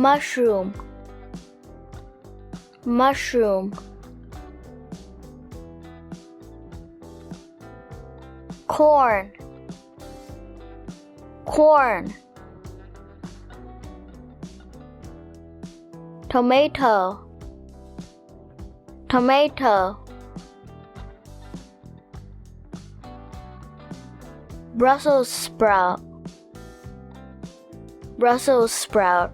mushroom, mushroom. Corn, corn. Tomato, tomato. Brussels sprout, Brussels sprout.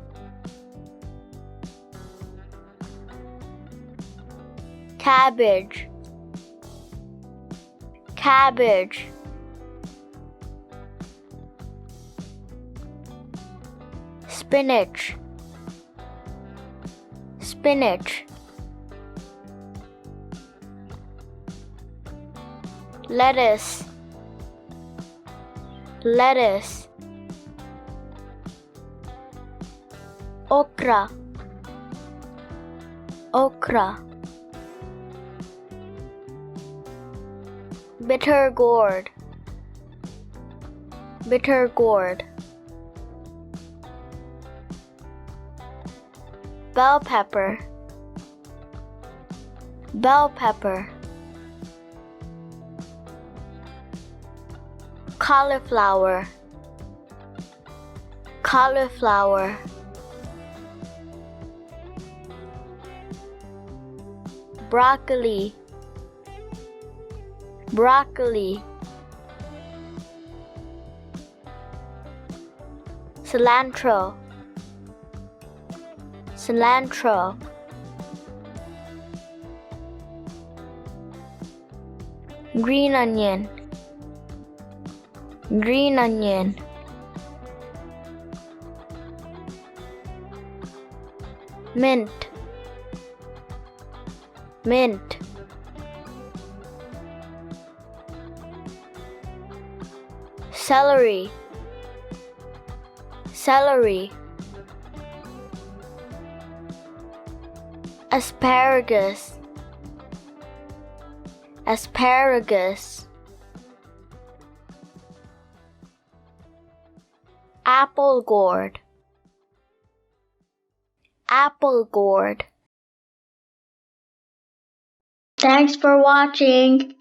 Cabbage, cabbage. Spinach, spinach. Lettuce, lettuce. Okra, okra. Bitter gourd, bitter gourd. Bell pepper, bell pepper. Cauliflower, cauliflower. Broccoli, broccoli. Cilantro, cilantro. Green onion, green onion. Mint, mint. Celery, celery. Asparagus, asparagus. Apple gourd, apple gourd. Thanks for watching.